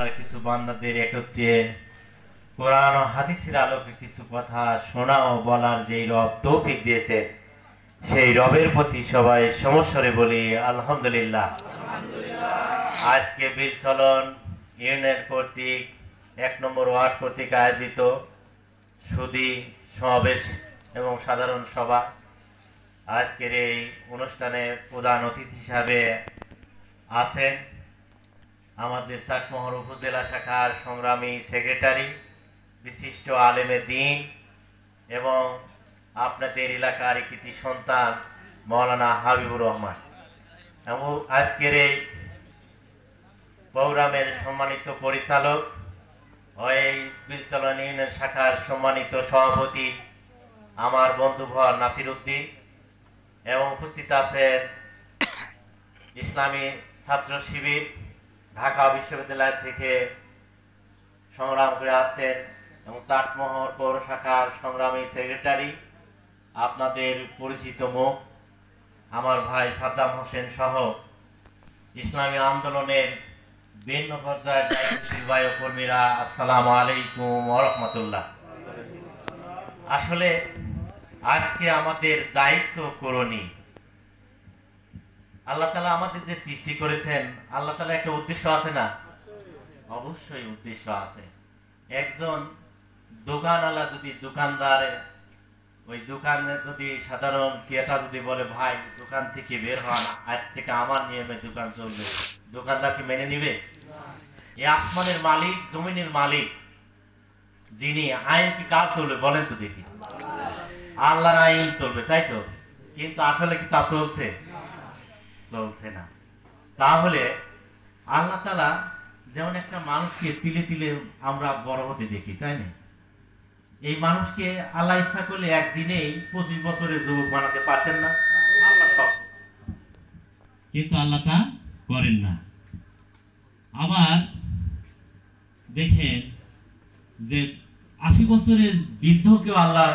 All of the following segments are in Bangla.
আল্লাহর কিছু বান্দাদের একত্রে কোরআন ও হাদিসের আলোকে কিছু কথা শোনা ও বলার যেই রব তৌফিক দিয়েছে, সেই রবের প্রতি সবাই সমস্বরে বলি আলহামদুলিল্লাহ। আজকে বিলচলন ইউনিয়ন কর্তৃক 1 নম্বর ওয়ার্ড কর্তৃক আয়োজিত সুধী সমাবেশ এবং সাধারণ সভা, আজকের এই অনুষ্ঠানে প্রধান অতিথি হিসাবে আছেন আমাদের চাটমোহর উপজেলা শাখার সংগ্রামী সেক্রেটারি, বিশিষ্ট আলেমে দ্বীন এবং আপনাদের এলাকার কৃতি সন্তান মাওলানা হাবিবুর রহমান, এবং আজকের এই প্রোগ্রামের সম্মানিত পরিচালক ও এই বিলচলন ইউনিয়ন শাখার সম্মানিত সভাপতি আমার বন্ধুভর নাসির উদ্দিন, এবং উপস্থিত আছেন ইসলামী ছাত্র শিবির ঢাকা বিশ্ববিদ্যালয় থেকে সংগ্রাম করে আছেন এবং চাটমোহর পৌর শাখার সংগ্রামী সেক্রেটারি আপনাদের পরিচিত মুখ আমার ভাই সাদ্দাম হোসেন সহ ইসলামী আন্দোলনের ভিন্ন পর্যায়ের দায়িত্বশীল ভাই ও কর্মীরা, আসসালামু আলাইকুম ওয়া রাহমাতুল্লাহ। আসলে আজকে আমাদের দায়িত্ব করণী, আল্লাহ তাআলা আমাদের যে সৃষ্টি করেছেন, আল্লাহ তাআলা একটা উদ্দেশ্য আছে না? অবশ্যই উদ্দেশ্য আছে। একজন দোকানওয়ালা যদি দোকানদার ওই দোকানে যদি সাধারণ ক্রেতা যদি বলে ভাই দোকান থেকে বের হন, আজ থেকে আমার নিয়মে দোকান চলবে, দোকানদার কি মেনে নিবে? এই আসমানের মালিক, জমিনের মালিক যিনি, আইন কি কাজ চলবে বলেন তো দেখি? আল্লাহর আইন চলবে, তাই তো? কিন্তু আসলে কি তা চলছে? চলছে না। তাহলে আল্লাহ তাআলা যেমন একটা মানুষকে তিলে তিলে আমরা বড় হতে দেখি, তাই না? এই মানুষকে আল্লাহ ইচ্ছা করলে একদিনেই 25 বছরের যুবক বানাতে পারতেন না? আল্লাহ সব, কিন্তু আল্লাহ তা করেন না। আবার দেখেন যে 80 বছরের বৃদ্ধকেও আল্লাহ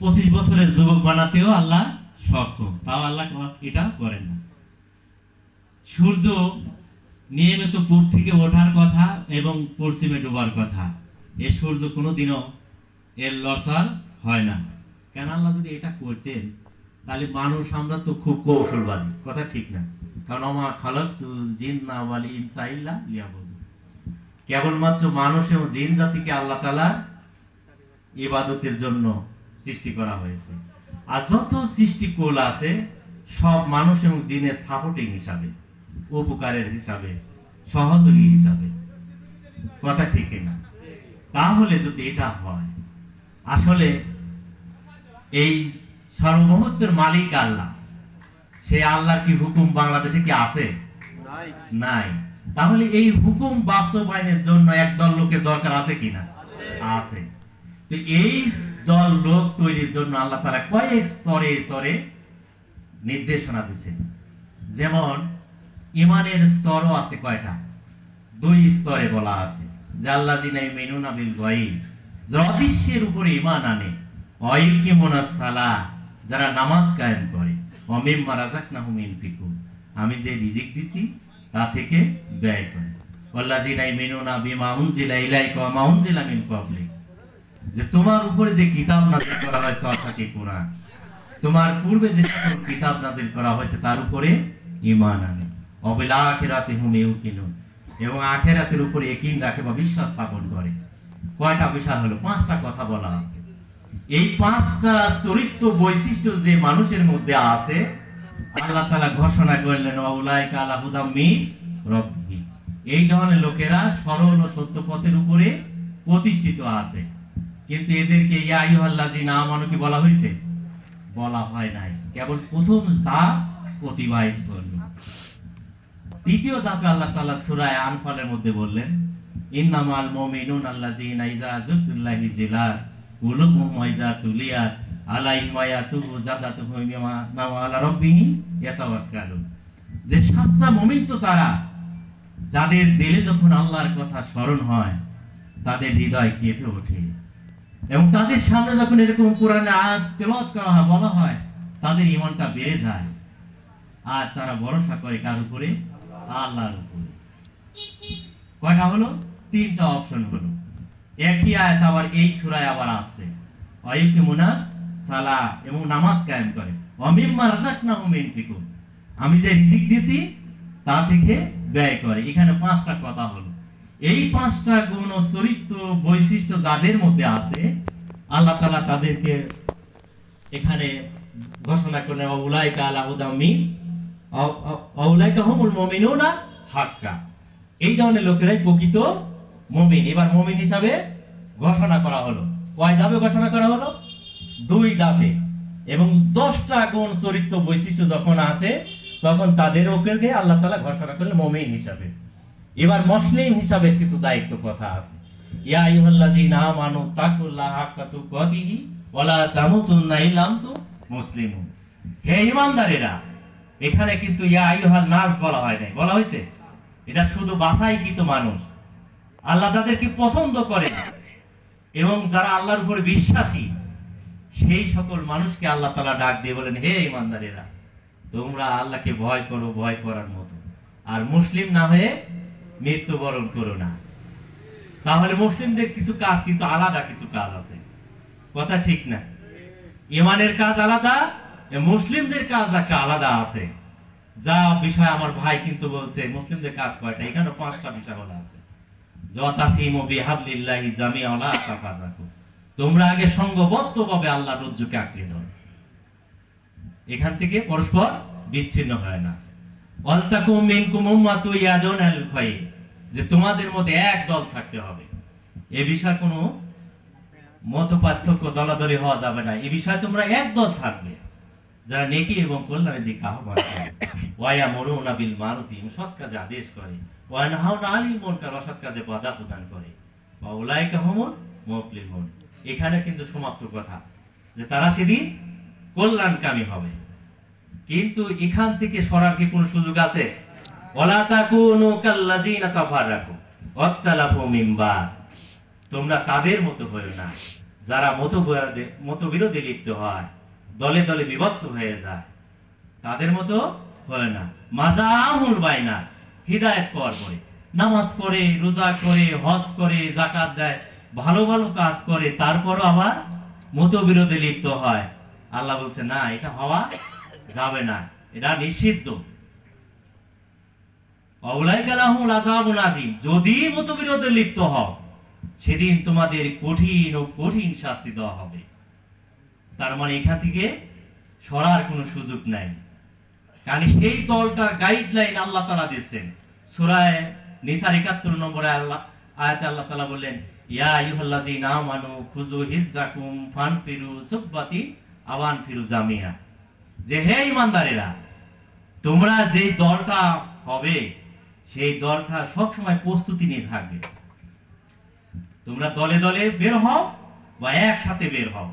25 বছরের যুবক বানাতেও আল্লাহ সক্ষম, তাও আল্লাহ এটা করেন না। সূর্য নিয়মিত পূর্ব থেকে ওঠার কথা এবং পশ্চিমে ডোবার কথা, এই সূর্য কোনোদিনও এর লসার হয় না। কেন? আল্লাহ যদি এটা করতেন তাহলে মানুষ আমরা তো খুব কৌশলবাজি, কথা ঠিক না? কারণ আমা খালাকতুল জিন্না ওয়াল ইনসা ইল্লা লিয়াবুদুন, কেবলমাত্র মানুষ এবং জিন জাতিকে আল্লাহ তাআলা ইবাদতের জন্য সৃষ্টি করা হয়েছে। আর যত সৃষ্টিকুল আছে সব মানুষ এবং জিনের সাপোর্টিং হিসাবে, উপকারের হিসাবে, সহযোগী হিসাবে, কথা ঠিক না? তাহলে যদি এটা হয়, আসলে এই সর্বমহত্বের মালিক আল্লাহ, সে আল্লাহর কি হুকুম বাংলাদেশে কি আছে? নাই। তাহলে এই হুকুম বাস্তবায়নের জন্য একদল লোকের দরকার আছে কিনা? আছে। তো এই দল লোক তৈরির জন্য আল্লাহ তাআলা কয়েক স্তরে স্তরে নির্দেশনা দিয়েছেন। যেমন ইমানের স্তরও আছে কয়টা? 2 স্তরে বলা আছে যে আল্লাযিনা ইউমিনুনা বিল গায়ব, যারা অদৃশ্যের উপরে ঈমান আনে, ওয়া ইকিমুনাস সালাহ, যারা নামাজ কায়েম করে, ওয়া মিম্মা রাযাকনাহুম ইনফিকুন, আমি যে রিজিক দিছি তা থেকে ব্যয় করে, ওয়াল্লাযিনা ইউমিনুনা বিমা উনজিলা ইলাইকা ওয়া মা উনজিলা মিন ক্বাবলিক, যে তোমার উপরে যে কিতাব নাযিল করা হয়েছে অর্থাৎ কোরআন, তোমার পূর্বে যে সকল কিতাব নাযিল করা হয়েছে তার উপরে ঈমান আনে, ওয়া বিল আখিরাতি হুম ইউকিনুন, এবং আখিরাতের উপরে ইয়াকিন রাখে বা বিশ্বাস স্থাপন করে। কয়টা বিষয় হলো? 5টা কথা বলা আছে। এই 5টা চরিত্র বৈশিষ্ট্য যে মানুষের মধ্যে আছে, আল্লাহ তাআলা ঘোষণা করলেন ওয়াউলাইকা আলা হুদাম মির রাব্বিহিম, এই ধরনের লোকেরা সরল ও সত্য পথের উপরে প্রতিষ্ঠিত আছে। কিন্তু এদেরকে ইয়া আইয়ুহাল্লাযিনা আমানু কি বলা হয়েছে? বলা হয় নাই, কেবল প্রথম ধাপ অতিবাহিত করল। দ্বিতীয় ধাপে আল্লাহ তাআলা সূরা আনফালের মধ্যে বললেন ইন্নামাল মুমিনুনা আল্লাযিনা ইযা যুকিরাল্লাহু জিলাত কুলুবুহুম ওয়া ইযা তুলিয়াত আলাইহিম আয়াতুহু যাদাতুহুম ঈমানা ওয়া আলা রাব্বিহিম ইয়াতাওয়াক্কালুন, যে সচ্চা মুমিন তো তারা যাদের দিলে যখন আল্লাহর কথা স্মরণ হয় তাদের হৃদয় কেঁপে ওঠে, এবং তাদের সামনে যখন এরকম কোরআনের আয়াত তেলাওয়াত করা হয়, বলা হয়, তাদের ঈমানটা বেড়ে যায় আর তারা ভরসা করে কার উপরে? আল্লাহর উপরে। কয়টা হলো? তিনটা অপশন হলো। একই আয়াত আবার এই সূরায় আবার আসছে, ওয়াইকিমুনাস সালাহ, এবং নামাজ কায়েম করে, ওয়ামিম্মা রাযাকনাহুম ইউনফিকুন, আমি যে রিজিক দিয়েছি তা থেকে ব্যয় করে। এখানে পাঁচটা কথা হলো। এই পাঁচটা গুণ ও চরিত্র বৈশিষ্ট্য যাদের মধ্যে আছে, আল্লাহ তাআলা তাদেরকে এখানে ঘোষণা করেন, উলাইকা আলা হুদাম মিন উলাইকা হুমুল মুমিনুনা হাক্কা। এই ধরনের লোকেরাই প্রকৃত মুমিন। এবার মুমিন হিসাবে ঘোষণা করা হলো। কয় ধাপে ঘোষণা করা হলো? 2 ধাপে। এবং 10টা গুণ চরিত্র বৈশিষ্ট্য যখন আসে তখন তাদের ওকে আল্লাহ তাআলা ঘোষণা করলেন মুমিন হিসাবে। এবার মুসলিম হিসাবে কিছু দায়িত্ব কথা আছে। ইয়া আইয়ুহাল্লাযীনা আমানু তাকুল্লাহা হাক্কা তুকাতিহি ওয়া লা তামুতুন্না ইল্লা আনতুম মুসলিমুন। হে ঈমানদারেরা, এখানে কিন্তু ইয়া আইয়ুহান নাস বলা হয় নাই, বলা হয়েছে এটা শুধু বাছাইকৃত মানুষ, আল্লাহ যাদেরকে পছন্দ করেন এবং যারা আল্লাহর উপরে বিশ্বাসী, সেই সকল মানুষকে আল্লাহ তাআলা ডাক দিয়ে বলেন, হে ঈমানদারেরা, তোমরা আল্লাহকে ভয় করো ভয় করার মতো, আর মুসলিম না হয়ে মৃত্যুবরণ করো না। তাহলে মুসলিমদের কিছু কাজ কিন্তু আলাদা, কিছু কাজ আছে, কথা ঠিক না? ঈমানের কাজ আলাদা, মুসলিমদের কাজ একটা আলাদা আছে। যা বিষয় আমার ভাই কিন্তু বলছে মুসলিমদের কাজ কয়টা, এখানে 5টা বিষয় বলা আছে। যাতাসিমু বিহাবলিল্লাহি জামিআন লা তাফাররাকু, তোমরা আগে সংঘবদ্ধভাবে আল্লাহর রজ্জুকে আঁকড়ে ধরো, এখান থেকে পরস্পর বিচ্ছিন্ন হয় না। ওয়ালতাকুম মিনকুম উম্মাতুন ইয়াদুনা আল খায়র, যে তোমাদের মধ্যে এক দল থাকতে হবে। এই বিষয়ে কোনো মতপার্থক্য দলাদলি হওয়া যাবে না। এই বিষয়ে তোমরা এক দল থাকবে, যারা নেকি এবং কল্যাণের দিকে আহ্বান করে, ওয়া ইয়ামুরুনা বিল মারুফি, সৎ কাজে আদেশ করে, ওয়া ইয়ানহাউনা আনিল মুনকার, অসৎ কাজে বাধা প্রদান করে, ওয়া উলাইকা হুমুল মুফলিহুন। এখানে কিন্তু সমাপ্ত কথা, যে তারা সেদিন কল্যাণকামী হবে। কিন্তু এখান থেকে সরার কি কোনো সুযোগ আছে? ওয়ালা তাকুনু কাল্লাযিনা তাফাররাকু ওয়াখতালাফু মিন বা'দ, তোমরা তাদের মতো হয়ো না যারা মতবিরোধে লিপ্ত হয়, দলে দলে বিভক্ত হয়ে যায়, তাদের মতো হয় না। মাজাহুল বাইনা, হিদায়াত পাওয়ার পরে নামাজ পড়ে, রোজা করে, হজ করে, যাকাত দেয়, ভালো ভালো কাজ করে, তারপরও আবার মতবিরোধে লিপ্ত হয়। আল্লাহ বলছে না, এটা হওয়া যাবে না, এটা নিষিদ্ধ। উলাইকা লাহুমুল আযাবুন আযীম, যদি মতবিরোধে লিপ্ত হও সেদিন তোমাদের কঠিন ও কঠিন শাস্তি দেওয়া হবে। তার মানে এখান থেকে সরার কোনো সুযোগ নাই, কারণ সেই দলটার গাইডলাইন আল্লাহ তাআলা দিচ্ছেন। সূরা নিসার 71 নম্বরে আয়াতে আল্লাহ তাআলা বললেন, ইয়া আইয়ুহাল্লাযীনা আমানু খুযু হিজরাকুম ফানফিরু সুববাতি আওয়ানফিরু জামিআ, যে হে ঈমানদারেরা, তোমরা যেই দলটা হবে সেই দলটা সবসময় প্রস্তুতি নিয়ে থাকবে। তোমরা দলে দলে বের হও বা একসাথে বের হও,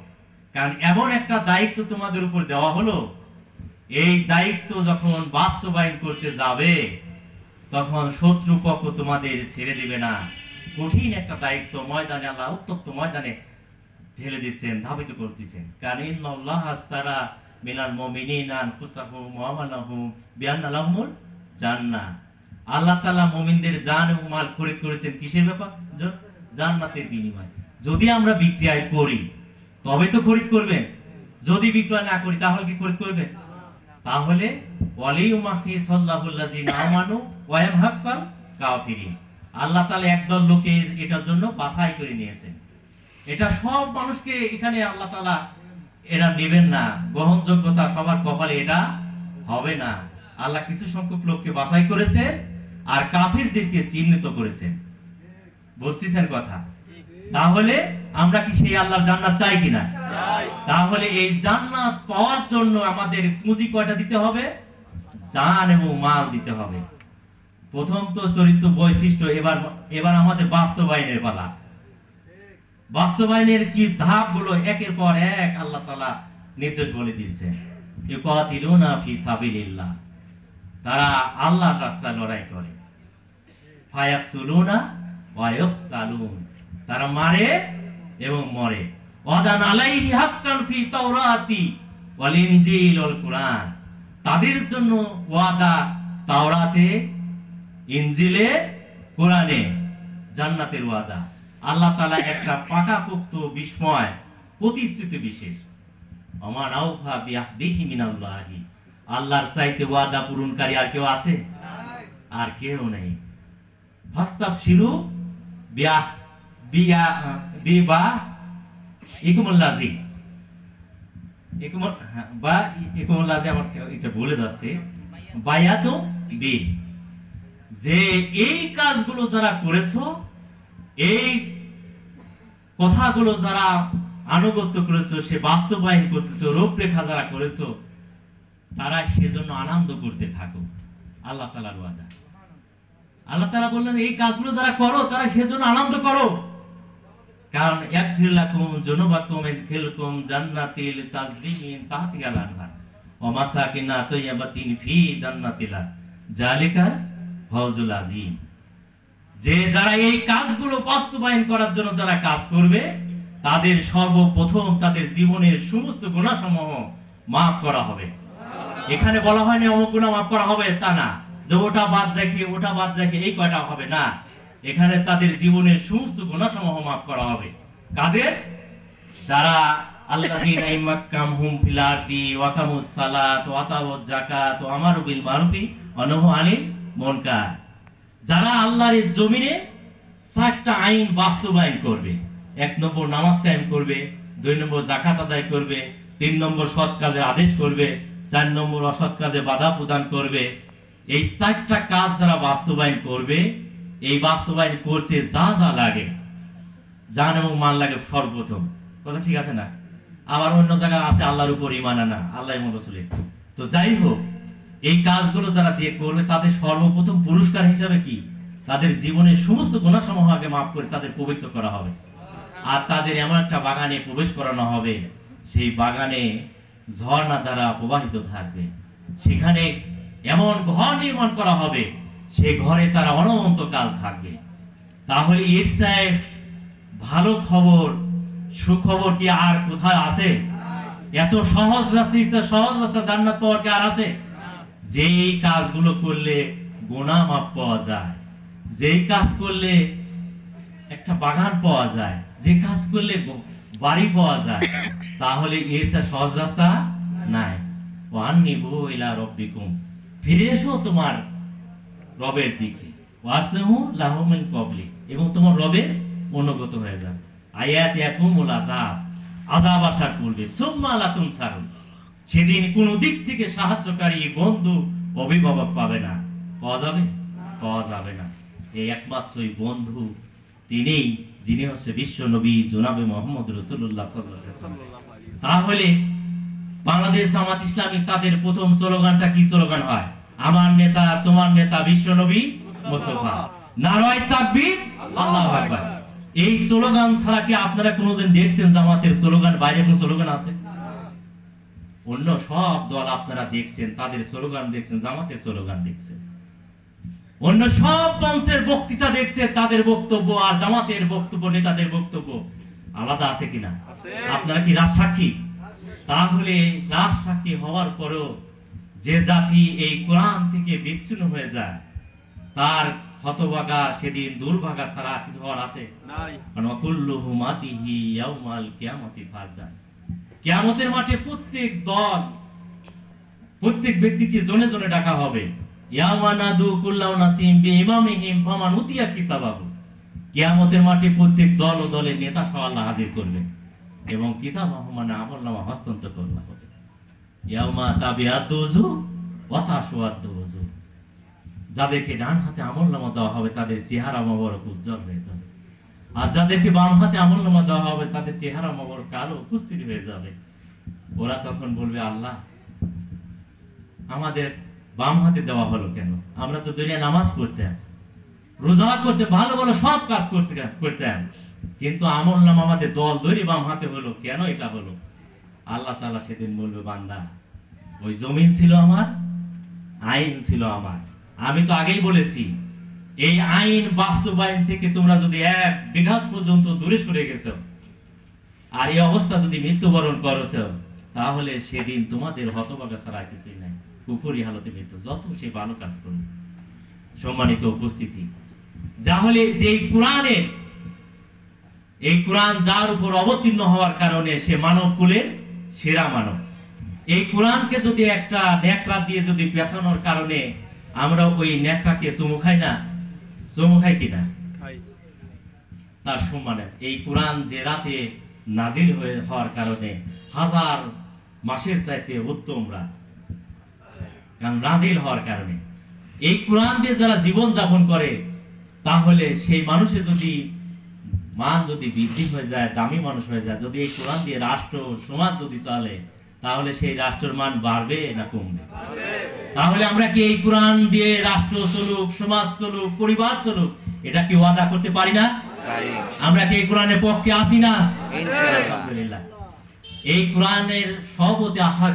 কারণ এমন একটা দায়িত্ব তোমাদের উপর দেওয়া হলো, এই দায়িত্ব যখন বাস্তবায়ন করতে যাবে তখন শত্রুপক্ষ তোমাদের ছেড়ে দিবে না। কঠিন একটা দায়িত্ব ময়দানে, আল্লাহ উত্তপ্ত ময়দানে ঢেলে দিচ্ছেন, ধাবিত করতেছেন। কারণ ইন্নাল্লাহা আশতারা মিনাল মুমিনিনা আনফুসাহুম ওয়া আমওয়ালাহুম বিআন্না লাহুমুল জান্নাহ, আল্লাহ তাআলা মুমিনদের জান এবং মাল খরিদ করেছেন কিসের ব্যাপার? জান্নাতের বিনিময়ে। যদি আমরা বিক্রয় করি তবে তো খরিদ করবেন, যদি বিক্রয় না করি তাহলে কি খরিদ করবেন? তাহলে ওয়ালিউমাহি সাল্লাল্লাযিনা আমানু ওয়া ইয়ামহাক্কাল কাফিরিন, আল্লাহ তাআলা একদল লোকের এটার জন্য বাছাই করে নিয়েছেন। এটা সব মানুষকে এখানে আল্লাহ তাআলা এরা নেবেন না, গ্রহণযোগ্যতা সবার কপালে এটা হবে না। আল্লাহ কিছু সংখ্যক লোককে বাছাই করেছেন আর কাফিরদেরকে চিহ্নিত করেছেন। বুঝতেছেন কথা? তাহলে আমরা কি সেই আল্লাহর জান্নাত চাই কিনা? তাহলে এই জান্নাত পাওয়ার জন্য আমাদের পুঁজি কয়টা দিতে হবে? জান এবং মাল দিতে হবে। প্রথম তো চরিত্র বৈশিষ্ট্য, এবার আমাদের বাস্তবায়নের পালা। বাস্তবায়নের কি ধাপগুলো একের পর এক আল্লাহ তাআলা নির্দেশ বলে দিয়েছেন। ইউকাতিলুনা ফি সাবিলিল্লাহ, তারা আল্লাহর রাস্তায় লড়াই করে। ফায়াকতুলুনা ওয়া ইউকতালুন, তারা মারে এবং মরে। ওয়াদান আলাইহি হাক্কান ফি তাওরাতি ওয়াল ইনজিল ওয়াল কুরআন, তাদের জন্য ওয়াদা তাওরাতে, ইনজিলে, কোরআনে জান্নাতের ওয়াদা। আল্লাহ তাআলা একটা পাকাপোক্ত বিস্ময় প্রতিশ্রুতি বিশেষ। ওমান আউফা বিআহদিহি মিনাল্লাহি, আল্লাহর চাইতে ওয়াদা পূরণকারী আর কেউ আছে? আর কেউ নেই। ফাস্তাবশিরু বিবা ইকুমুল্লাজি, ইকুমুল্লাজি আমার এটা বলে যাচ্ছে বায়াতু বি, যে এই কাজগুলো যারা করেছো, এই কথাগুলো যারা আনুগত্য করেছো, সে বাস্তবায়ন করতেছো, রূপরেখা যারা করেছো, তারা সেজন্য আনন্দ করতে থাকো। আল্লাহ তাআলার ওয়াদা। আল্লাহ তাআলা বললেন এই কাজগুলো যারা করো তারা সেজন্য আনন্দ করো, কারণ ইয়াগফির লাকুম যুনুবাকুম ইয়াদখিলকুম জান্নাতিল তাজরি মিন তাহতিহাল আনহার ওয়া মাসাকিনা তাইয়্যিবাতিন ফি জান্নাতিল্লাহ যালিকাল ফাওজুল আযীম। যে যারা এই কাজগুলো বাস্তবায়ন করার জন্য যারা কাজ করবে, তাদের সর্বপ্রথম তাদের জীবনের সমস্ত গুনাহসমূহ মাফ করা হবে। এখানে বলা হয়নি অমুক গুনাহ মাফ করা হবে, তা না, যে ওটা বাদ রেখে এই কয়টা হবে না। এখানে তাদের জীবনের সমস্ত গুনাহসমূহ মাফ করা হবে। কাদের? যারা আল্লাযীনা ইমাক্কামহুম ফিল আরদি ওয়া আকামুস সালাত ওয়া আতাউজ যাকাত ওয়া আমারু বিল মারুফি ওয়া নাহু আনিল মুনকার, যারা আল্লাহর জমিনে 7টা আইন বাস্তবায়ন করবে। 1 নম্বর নামাজ কায়েম করবে, 2 নম্বর যাকাত আদায় করবে, 3 নম্বর সৎ কাজের আদেশ করবে, 4 নম্বর অসৎ কাজে বাধা প্রদান করবে। এই 4টা কাজ যারা বাস্তবায়ন করবে, এই বাস্তবায়ন করতে যা যা লাগে, জান এবং মান লাগে সর্বপ্রথম, কথা ঠিক আছে না? আবার অন্য জায়গায় আছে আল্লাহর উপর ঈমান আনা, আল্লাহ এবং রাসূলের। তো যাই হোক, এই কাজগুলো যারা দিয়ে করবে, তাদের সর্বপ্রথম পুরস্কার হিসাবে কি? তাদের জীবনের সমস্ত গুনাহসমূহ আগে মাফ করে তাদের পবিত্র করা হবে। আর তাদের এমন একটা বাগানে প্রবেশ করানো হবে, সেই বাগানে ঝর্ণা দ্বারা প্রবাহিত থাকবে। সেখানে এমন ঘর নির্মাণ করা হবে, সেই ঘরে তারা অনন্তকাল থাকবে। তাহলে এর চেয়ে ভালো খবর, সুখবর কি আর কোথায় আছে? এত সহজ রাস্তা জান্নাত পাওয়ার কি আর আছে? যেই কাজগুলো করলে গুনাহ মাফ পাওয়া যায়, যেই কাজ করলে একটা বাগান পাওয়া যায়, যে কাজ করলে বাড়ি পাওয়া যায়, তাহলে এর চেয়ে সহজ রাস্তা নাই। ওয়ান্নিবু ইলা রাব্বিকুম, ফিরে এসো তোমার রবের দিকে। ওয়াসলিমু লাহু মিন ক্বাবলি, এবং তোমার রবের অনুগত হয়ে যাও। আয়াত ইয়াকুমুল আযাব, আযাব আসার পূর্বে সুম্মা লা তুনসারুন, সেদিন কোন দিক থেকে সাহায্যকারী বন্ধু অভিভাবক পাবে না। পাওয়া যাবে না। এই একমাত্রই বন্ধু তিনিই, যিনি হচ্ছে বিশ্ব নবী জনাবে মুহাম্মদ রাসূলুল্লাহ সাল্লাল্লাহু আলাইহি ওয়াসাল্লাম। তাহলে বাংলাদেশ জামাত ইসলামী তাদের প্রথম স্লোগানটা কি স্লোগান হয়? আমার নেতা, তোমার নেতা বিশ্ব নবী মুস্তাফা, নারায়ে তাকবীর, আল্লাহু আকবার। এই স্লোগান ছাড়া কি আপনারা কোনোদিন দেখছেন জামাতের স্লোগান বাইরে কোনো স্লোগান আছে? অন্য সব দল আপনারা দেখছেন, তাদের স্লোগান দেখছেন, জামাতের স্লোগান দেখছেন। অন্য সব মঞ্চের বক্তৃতা দেখছেন, তাদের বক্তব্য আর জামাতের বক্তব্য, নেতাদের বক্তব্য আলাদা আছে কিনা? আপনারা কি রাজসাক্ষী? তাহলে রাজসাক্ষী হওয়ার পরেও যে জাতি এই কোরআন থেকে বিচ্ছিন্ন হয়ে যায়, তার হতভাগা সেদিন দুর্ভাগা ছাড়া কিছু হওয়ার আছে? কুল্লুহু মাতিহি ইয়াউমাল কিয়ামতি ফারদান, কিয়ামতের মাঠে প্রত্যেক দল, প্রত্যেক ব্যক্তিকে জনে জনে ডাকা হবে। ইয়ামানাদু কুল্লাউ নাসিম বিইমামিহিম ফামান উতিয়া কিতাবাহু, কিয়ামতের মাঠে প্রত্যেক দল ও দলের নেতা সহ আল্লাহ হাজির করবে এবং কিতাবাহু মানে আমলনামা হস্তান্তর করা হবে। ইয়াউমা তাবিয়াতু যু ওয়া তাসওয়াদু যু, যাদেরকে ডান হাতে আমলনামা দেওয়া হবে তাদের চেহারা মোবারক উজ্জ্বল হয়ে যাবে, আর যাদেরকে বাম হাতে আমলনামা দেওয়া হবে তাদের চেহারা মোবারক কালো কুচ্ছিত হয়ে যাবে। ওরা তখন বলবে, আল্লাহ আমাদের বাম হাতে দেওয়া হলো কেন? আমরা তো দুনিয়া নামাজ পড়তাম, রোজা করতে, ভালো ভালো সব কাজ করতাম, কিন্তু আমলনামা আমাদের দল ধরে বাম হাতে হলো কেন? এটা হলো আল্লাহ তাআলা সেদিন বলবে, বান্দা ওই জমিন ছিল আমার, আইন ছিল আমার। আমি তো আগেই বলেছি, এই আইন বাস্তবায়ন থেকে তোমরা যদি 1 বিঘা পর্যন্ত দূরে সরে গেছো, আর এই অবস্থা যদি মৃত্যুবরণ করেছো, তাহলে সেদিন তোমাদের হতভাগা ছাড়া কিছুই নাই, কুফরি হালতে মৃত্যু, যত সে ভালো কাজ করবে। সম্মানিত উপস্থিতি, তাহলে যে কোরআনের এই কোরআন যার উপর অবতীর্ণ হওয়ার কারণে সে মানব কুলের সেরা মানব। এই কোরআনকে যদি একটা ন্যাকড়া দিয়ে যদি পেছানোর কারণে আমরা ওই ন্যাকড়াকে চুমু খাই না, চুমু খাই কিনা? তার সম্মানে এই কোরআন যে রাতে নাজিল হওয়ার কারণে হাজার মাসের চাইতে উত্তম রাত, কারণ নাজিল হওয়ার কারণে এই কোরআন দিয়ে যারা জীবন যাপন করে, তাহলে সেই মানুষের যদি মান যদি বৃদ্ধি হয়ে যায়, দামি মানুষ হয়ে যায়, যদি এই কোরআন দিয়ে রাষ্ট্র সমাজ যদি চলে, তাহলে সেই রাষ্ট্রের মান বাড়বে না কমবে? তাহলে আমরা কি এই কোরআন দিয়ে রাষ্ট্র চলুক, সমাজ চলুক, পরিবার চলুক, এটা কি ওয়াদা করতে পারি না? আমরা কি এই কোরআনের পক্ষে আছি না? আলহামদুলিল্লাহ। এই কোরআনের সহবতে আসার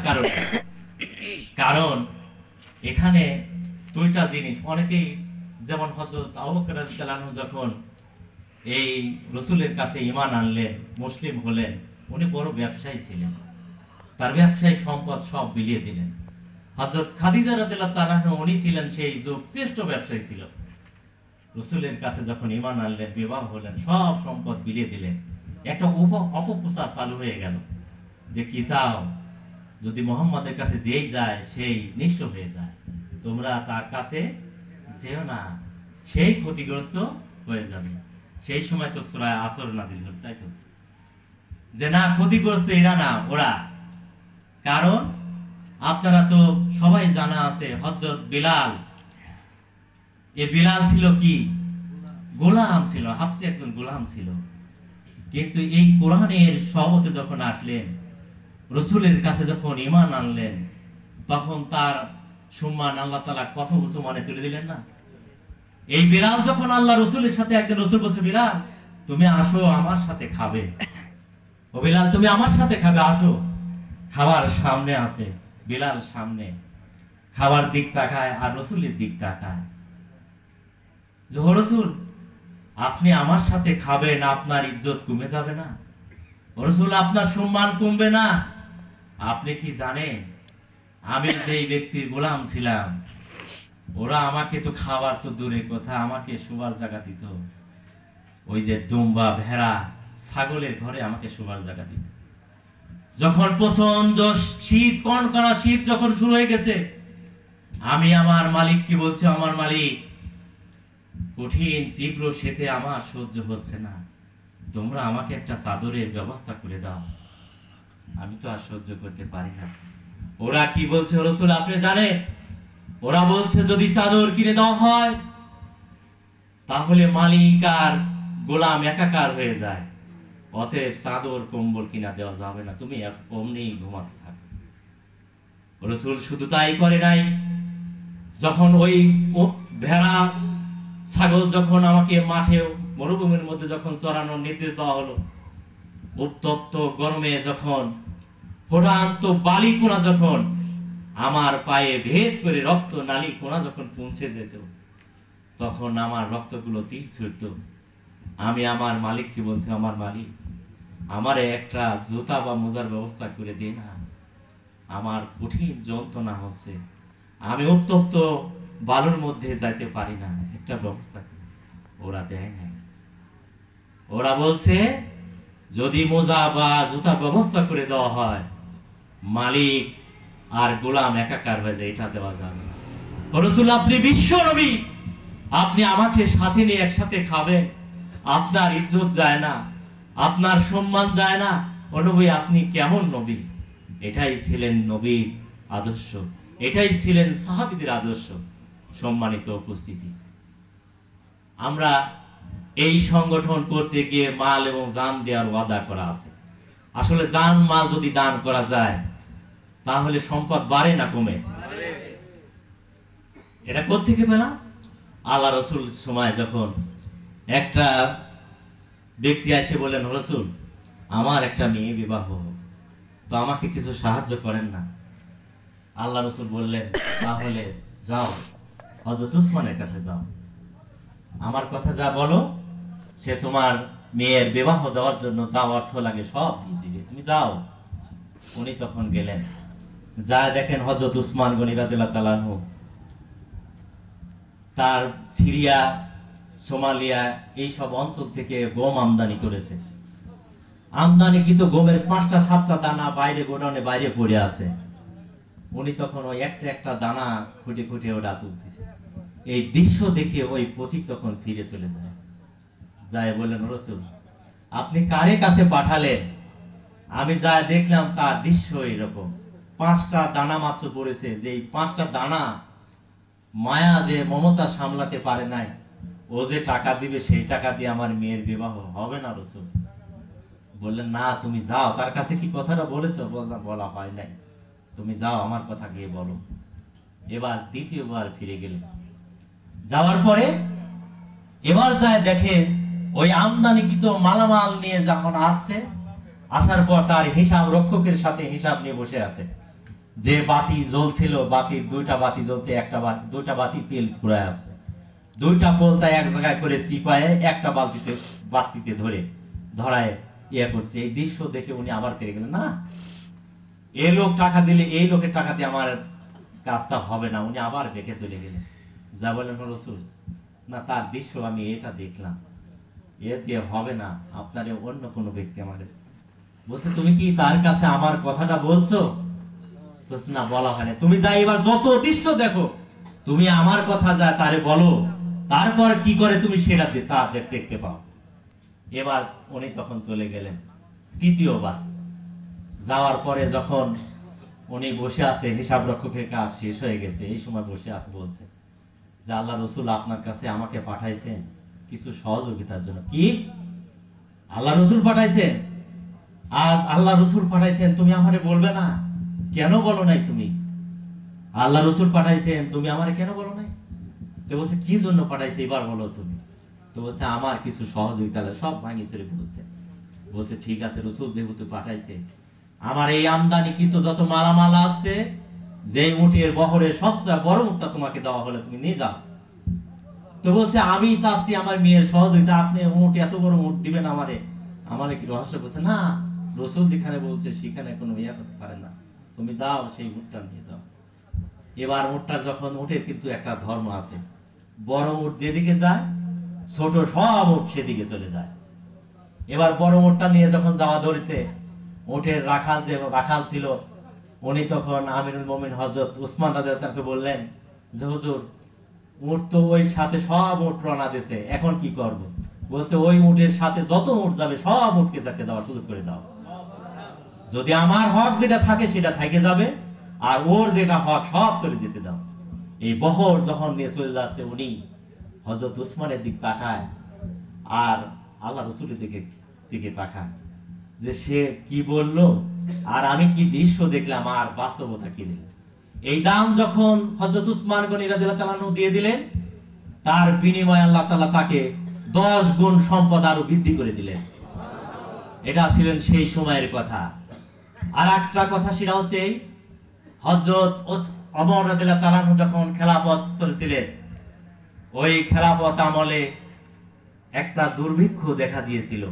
কারণ এখানে দুইটা জিনিস। অনেকেই যেমন হযরত আবু বকর রাদিয়াল্লাহু আনহু যখন এই রাসূলের কাছে ঈমান আনলেন, মুসলিম হলেন, উনি বড় ব্যবসায়ী ছিলেন, তার ব্যবসায়ী সম্পদ সব বিলিয়ে দিলেন। হযরত খাদিজা রাদিয়াল্লাহু তাআলা উনি ছিলেন সেই যুগ শ্রেষ্ঠ ব্যবসায়ী ছিল। রাসূলের কাছে যখন ঈমান আনলেন, বিবাহ হলেন, সব সম্পদ বিলিয়ে দিলেন। একটা অপপ্রচার চালু হয়ে গেল যে কি চাও, যদি মুহাম্মাদের কাছে যেই যায় সেই নিঃস্ব হয়ে যায়, তোমরা তার কাছে যেও না, সেই ক্ষতিগ্রস্ত হয়ে যাবে। সেই সময় তো সূরা আসর নাযিল হল, তাই তো, যে না, ক্ষতিগ্রস্ত এরা না, ওরা। কারণ আপনারা তো সবাই জানা আছে হযরত বিলাল, এই বিলাল ছিল কি? গোলাম ছিল, হাবশী একজন গোলাম ছিল। কিন্তু এই কোরআনের সহবতে যখন আসলেন, রাসূলের কাছে যখন ঈমান আনলেন, তখন তার সম্মান আল্লাহ তাআলা কত উঁচু মানে তুলে দিলেন না? এই বিলাল যখন আল্লাহ রাসূলের সাথে, একদিন রাসূল বলছে, বিলাল তুমি আসো আমার সাথে খাবে, ও বিলাল তুমি আমার সাথে খাবে, আসো। খাবার সামনে আছে, বিলাল সামনে খাবার দিক তাকায় আর রাসূলের দিক তাকায়, যে ও রাসূল আপনি আমার সাথে খাবেন, আপনার ইজ্জত কমে যাবে না? ও রাসূল আপনার সম্মান কমবে না? আপনি কি জানেন আমি যেই ব্যক্তির গোলাম ছিলাম, ওরা আমাকে তো খাবার তো দূরের কথা, আমাকে শোবার জায়গা দিত, ওই যে দুম্বা, ভেড়া, ছাগলের ঘরে আমাকে শোবার জায়গা দিত। যখন প্রচন্ড শীত, কনকনা শীত যখন শুরু হয়ে গেছে, আমি আমার মালিককে বলছি, আমার মালিক কঠিন তীব্র শীতে আমার সহ্য হচ্ছে না, তোমরা আমাকে একটা চাদরের ব্যবস্থা করে দাও, আমি তো আর সহ্য করতে পারি না। ওরা কি বলছে রাসূল আপনি জানেন? ওরা বলছে যদি চাদর কিনে দেওয়া হয় তাহলে মালিক আর গোলাম একাকার হয়ে যায়, অতএব চাদর কম্বল কিনা দেওয়া যাবে না, তুমি অমনি ঘুমাতে থাকো। রাসূল শুধু তাই করে নাই, যখন ওই ভেড়া ছাগল যখন আমাকে মাঠে মরুভূমির মধ্যে যখন চড়ানোর নির্দেশ দেওয়া হলো, উত্তপ্ত গরমে যখন ফোটান্ত বালি কোনা যখন আমার পায়ে ভেদ করে রক্ত নালী কোনা যখন পৌঁছে যেত, তখন আমার রক্তগুলো তীর ছুঁড়ত। আমি আমার মালিককে বলতে, আমার মালিক আমারে একটা জুতা বা মোজার ব্যবস্থা করে দিন না, আমার কঠিন যন্ত্রণা হচ্ছে, আমি উত্তপ্ত বালুর মধ্যে যাইতে পারি না, একটা ব্যবস্থা। ওরা দেয় নাই, ওরা বলছে যদি মোজা বা জুতার ব্যবস্থা করে দেওয়া হয়, মালিক আর গোলাম একাকার হয়ে যায়, এটা দেওয়া যাবে না। রাসূল আপনি বিশ্ব নবী, আপনি আমাকে সাথে নিয়ে একসাথে খাবেন, আপনার ইজ্জত যায় না, আপনার সম্মান যায় না? ও নবী আপনি কেমন নবী? এটাই ছিলেন নবীর আদর্শ, এটাই ছিলেন সাহাবীদের আদর্শ। সম্মানিত উপস্থিতি, আমরা এই সংগঠন করতে গিয়ে মাল এবং জান দেওয়ার ওয়াদা করা আছে। আসলে জান মাল যদি দান করা যায় তাহলে সম্পদ বাড়ে না কমে? এটা কোত্থেকে পেলাম? আল্লাহ রাসূল সময় যখন একটা ব্যক্তি এসে বলেন, রাসূল আমার একটা মেয়ে বিবাহ, তো আমাকে কিছু সাহায্য করেন না? আল্লাহ রাসূল বললেন, তাহলে যাও হযরত উসমানের কাছে যাও, আমার কথা যা বলো সে তোমার মেয়ের বিবাহ দেওয়ার জন্য যা অর্থ লাগে সব দিয়ে দিবে, তুমি যাও। উনি তখন গেলেন, যা দেখেন হযরত উসমান গনি রাদিয়াল্লাহু তাআলা আনহু তার সিরিয়া সোমালিয়া এইসব অঞ্চল থেকে গম আমদানি করেছে। আমদানিকৃত গমের 5টা 7টা দানা বাইরে গোডাউনে বাইরে পড়ে আছে। উনি তখন ওই একটা একটা দানা খুঁটে খুঁটে ওটা তুলতেছে। এই দৃশ্য দেখে ওই পথিক তখন ফিরে চলে যায়, যায় বললেন, রসুল আপনি কারে কাছে পাঠালেন? আমি যা দেখলাম তার দৃশ্য এরকম, 5টা দানা মাত্র পড়েছে, যে এই 5টা দানা মায়া যে মমতা সামলাতে পারে নাই, ও যে টাকা দিবে সেই টাকা দিয়ে আমার মেয়ের বিবাহ হবে না রসুল। বললেন, না তুমি যাও, তার কাছে কি কথাটা বলেছো? বলা হয় নাই, তুমি যাও, আমার কথা গিয়ে বলো। এবার দ্বিতীয়বার ফিরে গেলেন, যাওয়ার পরে এবার যায় দেখে ওই আমদানিকৃত মালামাল নিয়ে যখন আসছে, আসার পর তার হিসাব রক্ষকের সাথে হিসাব নিয়ে বসে আছে। যে বাতি জ্বলছিল, বাতি 2টা বাতি জ্বলছে, 2টা বাতি তেল ফুরায় আছে, 2টা পোলতা এক জায়গায় করে চিপায়ে একটা বাতিতে ধরায় ইয়ে করছে। এই দৃশ্য দেখে উনি আবার ফিরে গেলেন, না এই লোক টাকা দিলে এই লোকের টাকা দিয়ে আমার কাজটা হবে না। উনি আবার বেঁকে চলে গেলেন, যা বললেন, রসুল না তার দৃশ্য আমি এটা দেখলাম, এ দিয়ে হবে না, আপনার অন্য কোনো ব্যক্তি আমাদের। বলছে, তুমি কি তার কাছে আমার কথাটা বলছো? না, বলা হয় না। তুমি যাই এবার যত দৃশ্য দেখো, তুমি আমার কথা যা তারে বলো, তারপর কি করে তুমি সেটা তা দেখতে পাও। এবার উনি তখন চলে গেলেন তৃতীয়বার। যাওয়ার পরে যখন উনি বসে আছে, হিসাব রক্ষকের কাজ শেষ হয়ে গেছে, এই সময় বসে আছে, বলছে যে আল্লাহ রসুল আপনার কাছে আমাকে পাঠাইছেন কিছু সহযোগিতার জন্য। কি? আল্লাহ রসুল পাঠাইছেন? আর আল্লাহ রসুল পাঠাইছেন তুমি আমারে বলবে না? কেন বলো নাই তুমি? আল্লাহ রসুল পাঠাইছেন তুমি আমারে কেন বলো নাই? তো বলছে, কি জন্য পাঠাইছে এবার বলো তুমি। তো বলছে, আমার কিছু সহযোগিতা, সব ভাঙি চলে বলছে। বলছে, ঠিক আছে রসুল যেহেতু পাঠাইছে, আমার এই আমদানিকৃত যত মালামাল আছে, যে উটের বহরের সবচেয়ে বড় উটটা তোমাকে দেওয়া হলে তুমি নিয়ে যাও। তো বলছে, আমি চাচ্ছি আমার মেয়ের সহযোগিতা, আপনি উট এত বড় উট দিবেন আমারে কি রহস্য? বলছে, না রসুল যেখানে বলছে সেখানে কোনো ইয়া করতে পারে না, তুমি যাও সেই উটটা নিয়ে যাও। এবার উটটার যখন উটের কিন্তু একটা ধর্ম আছে, বড় উট যেদিকে যায় ছোট সব উট সেদিকে চলে যায়। এবার বড় উটটা নিয়ে যখন যাওয়া ধরেছে, উটের রাখাল ছিল, উনি তখন আমিরুল মুমিন হযরত উসমান রাদিয়াল্লাহু তাআলাকে বললেন যে হুজুর, উট তো ওই সাথে সব উট রওনা দিয়েছে, এখন কি করব? বলছে, ওই উটের সাথে যত উট যাবে সব উটকে যাকে দেওয়ার সুযোগ করে দাও। যদি আমার হক যেটা থাকে সেটা থেকে যাবে, আর ওর যেটা হক সব চলে যেতে দাও। এই বহর যখন নিয়ে চলে যাচ্ছে, উনি হযরত উসমানের দিক তাকায় আর আল্লাহ রসুলের দিকে তাকায়, যে সে কি বলল আর আমি কি দৃশ্য দেখলাম আর বাস্তবতা কি দিলাম। এই দাম যখন হযরত উসমান গনি রাদিয়াল্লাহু তাআলা দিয়ে দিলেন, তার বিনিময়ে আল্লাহ তাআলা তাকে 10 গুণ সম্পদ আরো বৃদ্ধি করে দিলেন। এটা ছিলেন সেই সময়ের কথা। আর একটা কথা সেটা হচ্ছে, হযরত ওমর রাদিয়াল্লাহু তাআলা যখন খেলাফত চলছিলেন, ওই খেলাফত আমলে একটা দুর্ভিক্ষ দেখা দিয়েছিল।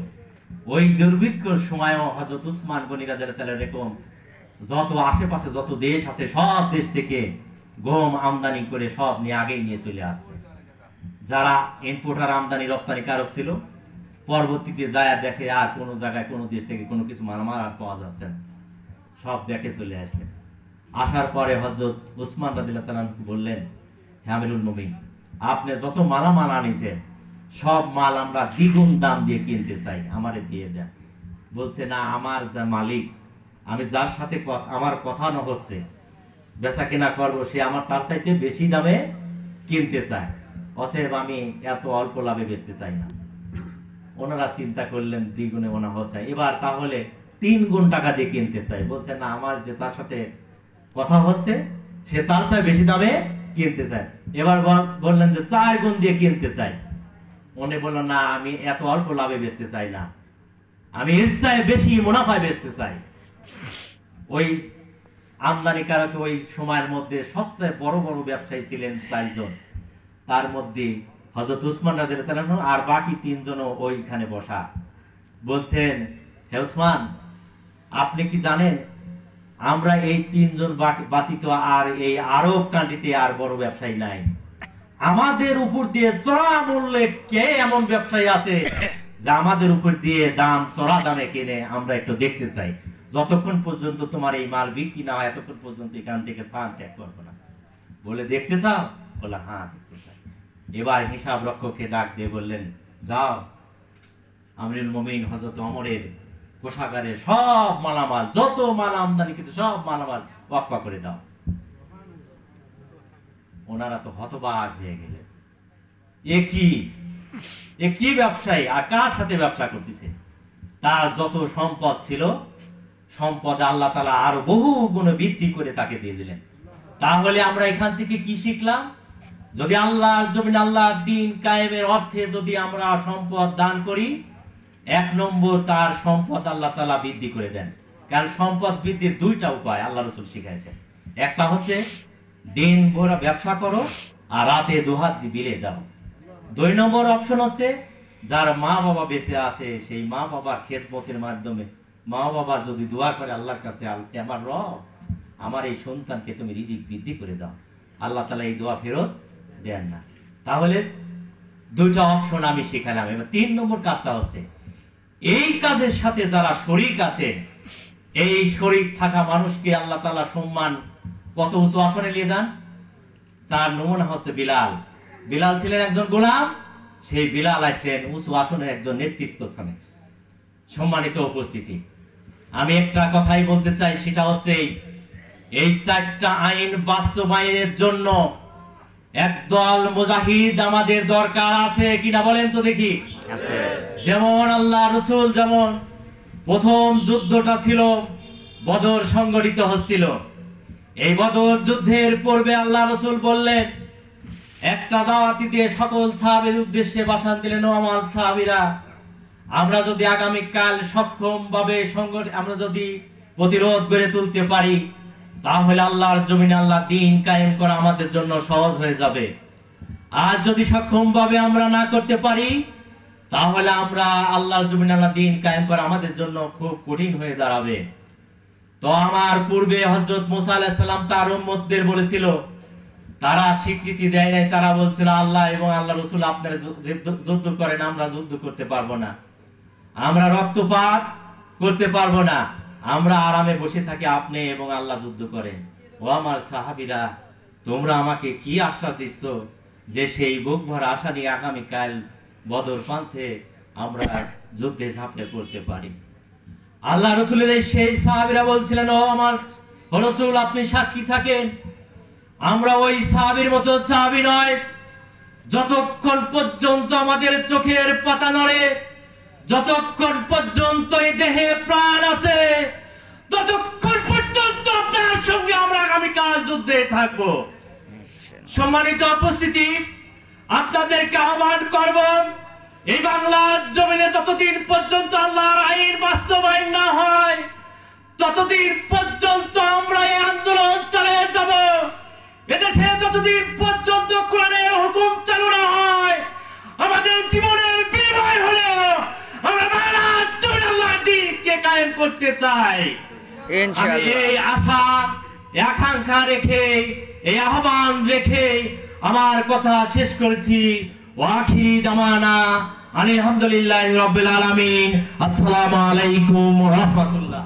ওই দুর্ভিক্ষর সময়ও হযরত উসমান গনি রাদিয়াল্লাহু তাআলা এরকম যত আশেপাশে যত দেশ আছে সব দেশ থেকে গম আমদানি করে সব নিয়ে আগেই নিয়ে চলে আসছে। যারা ইম্পোর্টার আমদানি রপ্তানি কারক ছিল, পরবর্তীতে যায় দেখে আর কোনো জায়গায় কোনো দেশ থেকে কোনো কিছু মালামাল আর পাওয়া যাচ্ছে না, সব দেখে চলে আসলেন। আসার পরে হযরত উসমান রাদিয়াল্লাহু তাআলা বললেন, হে আমিরুল মুমিন, আপনি যত মালামাল আনিছেন সব মাল আমরা দ্বিগুণ দাম দিয়ে কিনতে চাই, আমারে দিয়ে দেন। বলছে, না, আমার যা মালিক, আমি যার সাথে আমার কথা না হচ্ছে বেচা কেনা করবো, সে আমার তার চাইতে বেশি দামে কিনতে চায়, অতএব আমি এত অল্প লাভে বেচতে চাই না। ওনারা চিন্তা করলেন দ্বিগুণে ওনা হচ্ছে, এবার তাহলে 3 গুণ টাকা দিয়ে কিনতে চাই। বলছে, না, আমার যে তার সাথে কথা হচ্ছে সে তার চাই বেশি দামে কিনতে চায়। এবার বললেন যে 4 গুণ দিয়ে কিনতে চাই। উনি বলল, না, আমি এত অল্প লাভে বেচতে চাই না, আমি এর চাই বেশি মুনাফায় বেচতে চাই। ওই আমদানিকারক ওই সময়ের মধ্যে সবচেয়ে বড় বড় ব্যবসায়ী ছিলেন 4 জন, তার মধ্যে হযরত উসমান রাদিয়াল্লাহু তাআলা আর বাকি 3 জনও ওইখানে বসা। বলছেন, হে উসমান, আপনি কি জানেন আমরা এই 3 জন ব্যতীত আর এই আরব কান্ট্রিতে আর বড় ব্যবসায়ী নাই, আমাদের উপর দিয়ে চড়া মূল্যে কে এমন ব্যবসায়ী আছে যে আমাদের উপর দিয়ে দাম চড়া দামে কিনে, আমরা একটু দেখতে চাই। যতক্ষণ পর্যন্ত তোমার এই মাল বিক্রি না হয় এতক্ষণ পর্যন্ত এখান থেকে স্থান ত্যাগ করবো না। বলে দেখতে চাও? বলে হ্যাঁ দেখতে চাই। এবার হিসাব রক্ষককে ডাক দিয়ে বললেন, যাও আমিরুল মুমিনিন হযরত ওমরের কোষাগারের সব মালামাল, যত মাল আমদানি কিন্তু সব মালামাল ওয়াকফা করে দাও। ওনারা তো হতবাক হয়ে গেলেন, এ কি ব্যবসায়ী, আর কার সাথে ব্যবসা করতেছে? তার যত সম্পদ ছিল, সম্পদ আল্লাহ তাআলা আরো বহু গুণে বৃদ্ধি করে তাকে দিয়ে দিলেন। তাহলে আমরা এখান থেকে কি শিখলাম? যদি আল্লাহর জমিন, আল্লাহর দ্বীন কায়েমের অর্থে যদি আমরা সম্পদ দান করি, 1 নম্বর তার সম্পদ আল্লাহ তাআলা বৃদ্ধি করে দেন। কারণ সম্পদ বৃদ্ধির 2টা উপায় আল্লাহ রাসূল শিখাইছেন। একটা হচ্ছে দিন ভরা ব্যবসা করো আর রাতে দুহাত দিয়ে বিলে দাও। 2 নম্বর অপশন হচ্ছে যার মা বাবা বেঁচে আছে সেই মা বাবার খেদমতের মাধ্যমে মা বাবা যদি দোয়া করে আল্লাহর কাছে, আমার রব আমার এই সন্তানকে তুমি রিজিক বৃদ্ধি করে দাও, আল্লাহ তাআলা এই দোয়া ফেরত দেন না। তাহলে 2টা অপশন আমি শিখালাম। এবার 3 নম্বর কাজটা হচ্ছে এই কাজের সাথে যারা শরীক আছে, এই শরীক থাকা মানুষকে আল্লাহ তাআলা সম্মান কত উঁচু আসনে নিয়ে যান। তার নমুনা হচ্ছে বিলাল। বিলাল ছিলেন একজন গোলাম, সেই বিলাল আসলেন উঁচু আসনের একজন নেতৃত্ব স্থানে, সম্মানিত উপস্থিতি। আমি একটা কথাই বলতে চাই, সেটা হচ্ছে এই 4টা আইন বাস্তবায়নের জন্য একদল মুজাহিদ আমাদের দরকার আছে কিনা বলেন তো দেখি। যেমন আল্লাহ রাসূল, যেমন প্রথম যুদ্ধটা ছিল বদর সংগঠিত হচ্ছিল, এই বদর যুদ্ধের পূর্বে আল্লাহ রাসূল বললেন, একটা দাওয়াতি দিয়ে সকল সাহাবীর উদ্দেশ্যে ভাষণ দিলেন, ও আমার সাহাবীরা, আমরা যদি আগামীকাল সক্ষমভাবে আমরা যদি প্রতিরোধ গড়ে তুলতে পারি, তাহলে আল্লাহর জমিনে আল্লাহর দ্বীন কায়েম করা আমাদের জন্য সহজ হয়ে যাবে। আর যদি সক্ষমভাবে আমরা না করতে পারি, তাহলে আমরা আল্লাহর জমিনে আল্লাহর দ্বীন কায়েম করা আমাদের জন্য খুব কঠিন হয়ে দাঁড়াবে। তো আমার পূর্বে হযরত মুসা আলাইহিস সালাম তার উম্মতদের বলেছিল, তারা স্বীকৃতি দেয় নাই। তারা বলছিল, আল্লাহ এবং আল্লাহ রাসূল আপনারা যুদ্ধ করেন, আমরা যুদ্ধ করতে পারবো না, আমরা রক্তপাত করতে পারবো না, আমরা আরামে বসে থাকি, আপনি এবং আল্লাহ যুদ্ধ করেন। ও আমার সাহাবীরা, তোমরা আমাকে কি আশ্বাস দিচ্ছ যে সেই বুক ভরা আশা নিয়ে আগামীকাল বদর প্রান্তে আমরা যুদ্ধে ঝাঁপিয়ে পড়তে পারি? আল্লাহ রাসূলের সেই সাহাবীরা বলছিলেন, ও আমার রাসূল, আপনি সাক্ষী থাকেন, আমরা ওই সাহাবীর মতো সাহাবী নয়। যতক্ষণ পর্যন্ত আমাদের চোখের পাতা নড়ে, যতক্ষণ পর্যন্ত এই দেহে প্রাণ আছে, ততক্ষণ পর্যন্ত আপনার সঙ্গে আমরা আগামীকাল যুদ্ধে থাকবো। সম্মানিত উপস্থিতি, আপনাদেরকে আহ্বান করব, এই বাংলার জমিনে যতদিন পর্যন্ত আল্লাহর আইন বাস্তবায়ন না হয়, ততদিন পর্যন্ত আমরা এই আন্দোলন চালিয়ে যাব। এদেশে যতদিন পর্যন্ত কোরআনের হুকুম চালু না হয়, আমাদের জীবনের বিনিময় হলেও আমরা বাংলার জমিনে আল্লাহর দ্বীনকে কায়েম করতে চাই। আমি এই আশা, আকাঙ্ক্ষা রেখে, এই আহ্বান রেখে আমার কথা শেষ করেছি। ওয়াখিরি দামানা আলহামদুলিল্লাহি রাব্বিল আলামিন। আসসালামু আলাইকুম ওয়া রাহমাতুল্লাহ।